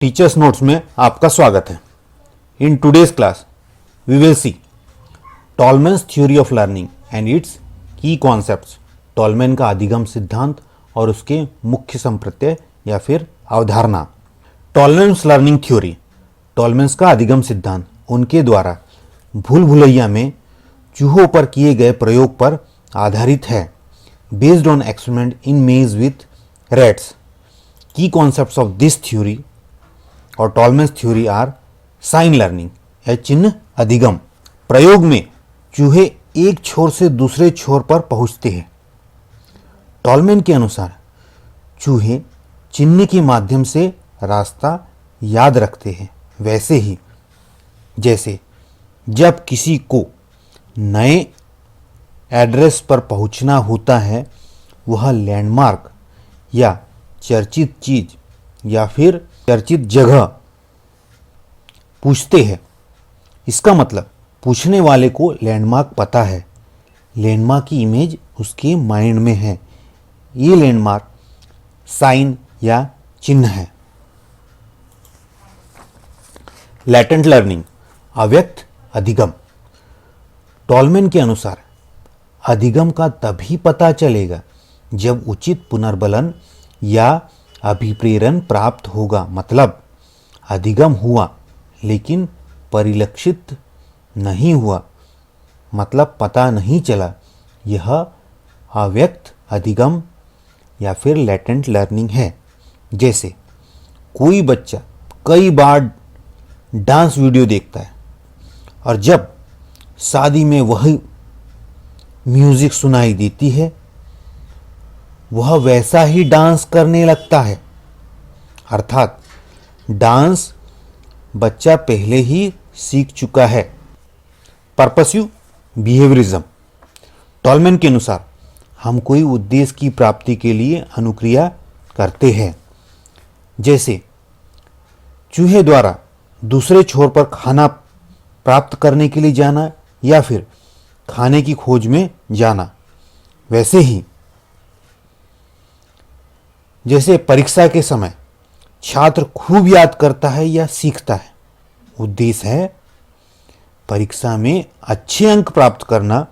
Teachers notes में आपका स्वागत है। In today's class we will see Tolman's theory of learning and its key concepts. Tolman का अधिगम सिद्धांत और उसके मुख्य संप्रत्यय या फिर अवधारणा। टॉलमैन्स लर्निंग थ्योरी, टॉलमैन्स का अधिगम सिद्धांत उनके द्वारा भूल भुलैया में चूहों पर किए गए प्रयोग पर आधारित है। बेस्ड ऑन एक्सपेरिमेंट इन मेज विथ रैट्स। की कॉन्सेप्ट्स ऑफ दिस थ्योरी और टॉलमैन्स थ्योरी आर साइन लर्निंग या चिन्ह अधिगम। प्रयोग में चूहे एक छोर से दूसरे छोर पर पहुंचते हैं। टॉलमैन के अनुसार चूहे चिन्ह के माध्यम से रास्ता याद रखते हैं। वैसे ही जैसे जब किसी को नए एड्रेस पर पहुंचना होता है, वह लैंडमार्क या चर्चित चीज या फिर चर्चित जगह पूछते हैं। इसका मतलब पूछने वाले को लैंडमार्क पता है, लैंडमार्क की इमेज उसके माइंड में है। ये लैंडमार्क साइन या चिन्ह है। लैटेंट लर्निंग, अव्यक्त अधिगम। टॉलमैन के अनुसार अधिगम का तभी पता चलेगा जब उचित पुनर्बलन या अभिप्रेरण प्राप्त होगा। मतलब अधिगम हुआ लेकिन परिलक्षित नहीं हुआ, मतलब पता नहीं चला। यह अव्यक्त अधिगम या फिर लैटेंट लर्निंग है। जैसे कोई बच्चा कई बार डांस वीडियो देखता है और जब शादी में वही म्यूजिक सुनाई देती है, वह वैसा ही डांस करने लगता है। अर्थात डांस बच्चा पहले ही सीख चुका है। Purposive behaviourism. टॉलमैन के अनुसार हम कोई उद्देश्य की प्राप्ति के लिए अनुक्रिया करते हैं। जैसे चूहे द्वारा दूसरे छोर पर खाना प्राप्त करने के लिए जाना या फिर खाने की खोज में जाना। वैसे ही जैसे परीक्षा के समय छात्र खूब याद करता है या सीखता है, उद्देश्य है परीक्षा में अच्छे अंक प्राप्त करना,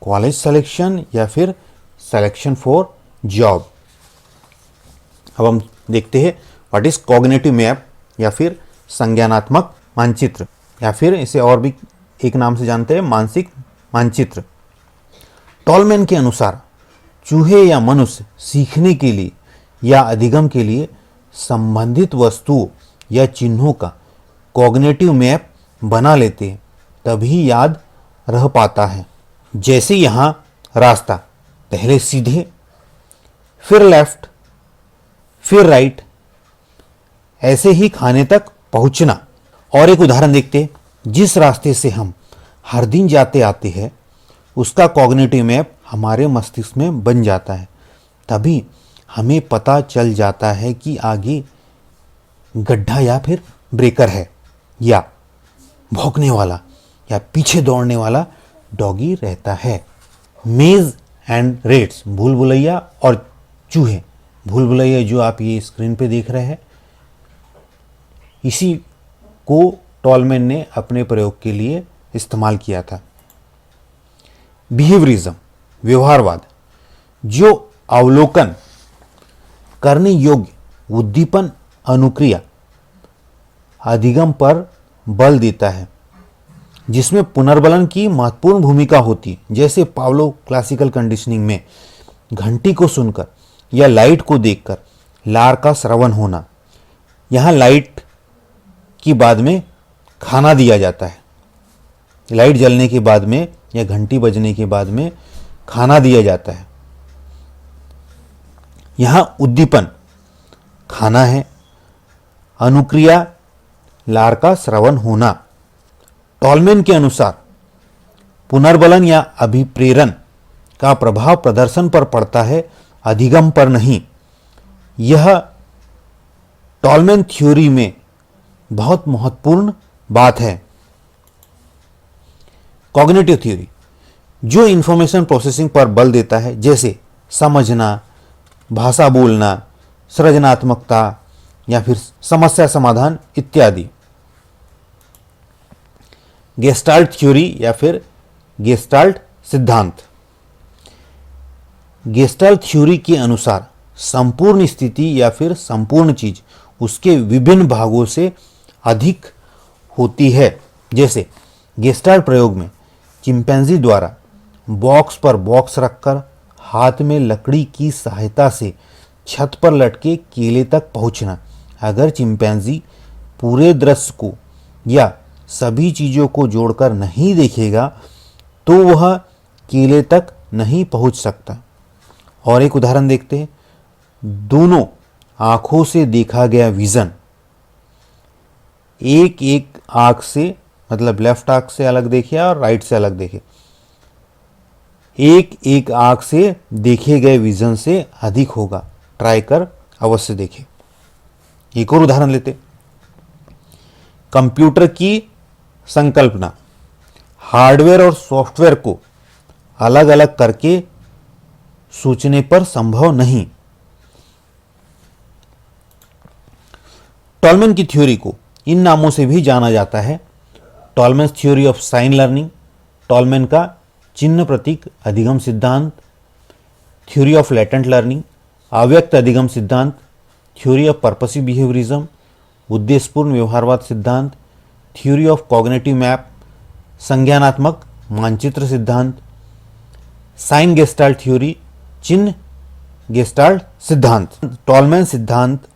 कॉलेज सिलेक्शन या फिर सिलेक्शन फॉर जॉब। अब हम देखते हैं व्हाट इज कॉग्निटिव मैप या फिर संज्ञानात्मक मानचित्र, या फिर इसे और भी एक नाम से जानते हैं मानसिक मानचित्र। टॉलमैन के अनुसार चूहे या मनुष्य सीखने के लिए या अधिगम के लिए संबंधित वस्तुओं या चिन्हों का कॉग्निटिव मैप बना लेते हैं, तभी याद रह पाता है। जैसे यहाँ रास्ता, पहले सीधे फिर लेफ्ट फिर राइट, ऐसे ही खाने तक पहुँचना। और एक उदाहरण देखते हैं। जिस रास्ते से हम हर दिन जाते आते हैं उसका कॉग्निटिव मैप हमारे मस्तिष्क में बन जाता है। तभी हमें पता चल जाता है कि आगे गड्ढा या फिर ब्रेकर है, या भौंकने वाला या पीछे दौड़ने वाला डॉगी रहता है। मेज एंड रेट्स, भूल भुलैया और चूहे। भूल भुलैया जो आप ये स्क्रीन पे देख रहे हैं, इसी को टॉलमैन ने अपने प्रयोग के लिए इस्तेमाल किया था। बिहेवियरिज्म, व्यवहारवाद, जो अवलोकन करने योग्य उद्दीपन अनुक्रिया अधिगम पर बल देता है, जिसमें पुनर्बलन की महत्वपूर्ण भूमिका होती है। जैसे पावलो क्लासिकल कंडीशनिंग में घंटी को सुनकर या लाइट को देखकर लार का श्रवण होना। यहाँ लाइट की बाद में खाना दिया जाता है। लाइट जलने के बाद में या घंटी बजने के बाद में खाना दिया जाता है। यहाँ उद्दीपन खाना है, अनुक्रिया लार का श्रवण होना। टॉलमैन के अनुसार पुनर्बलन या अभिप्रेरण का प्रभाव प्रदर्शन पर पड़ता है, अधिगम पर नहीं। यह टॉलमैन थ्योरी में बहुत महत्वपूर्ण बात है। कॉग्निटिव थ्योरी जो इंफॉर्मेशन प्रोसेसिंग पर बल देता है, जैसे समझना, भाषा बोलना, सृजनात्मकता, या फिर समस्या समाधान इत्यादि। गेस्टाल्ट थ्योरी या फिर गेस्टाल्ट सिद्धांत। गेस्टाल्ट थ्योरी के अनुसार संपूर्ण स्थिति या फिर संपूर्ण चीज उसके विभिन्न भागों से अधिक होती है। जैसे गेस्टाल्ट प्रयोग में चिंपैंजी द्वारा बॉक्स पर बॉक्स रखकर हाथ में लकड़ी की सहायता से छत पर लटके केले तक पहुंचना। अगर चिंपैंजी पूरे दृश्य को या सभी चीज़ों को जोड़कर नहीं देखेगा तो वह केले तक नहीं पहुंच सकता। और एक उदाहरण देखते हैं। दोनों आंखों से देखा गया विजन एक एक आंख से, मतलब लेफ्ट आंख से अलग देखे और राइट से अलग देखे, एक एक आंख से देखे गए विजन से अधिक होगा। ट्राई कर अवश्य देखें। एक और उदाहरण लेते। कंप्यूटर की संकल्पना हार्डवेयर और सॉफ्टवेयर को अलग अलग करके सोचने पर संभव नहीं। टॉलमैन की थ्योरी को इन नामों से भी जाना जाता है। Tall man theory of sine learning, tall man का चिन्ह प्रतीक अधिगम सिद्धांत, थ्योरी ऑफ लेटेंट लर्निंग, अव्यक्त अधिगम सिद्धांत, थ्योरी ऑफ पर्पसिव बिहेवियरिज्म, उद्देश्यपूर्ण व्यवहारवाद सिद्धांत, थ्योरी ऑफ कॉग्निटिव मैप, संज्ञानात्मक मानचित्र सिद्धांत, साइन गेस्टाल्ट थ्योरी, चिन्ह गेस्टाल्ट सिद्धांत। टॉलमैन सिद्धांत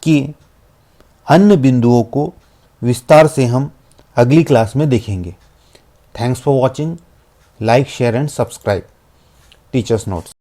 की अन्य बिंदुओं को विस्तार से हम अगली क्लास में देखेंगे। Thanks for watching. Like, share and subscribe teachers notes.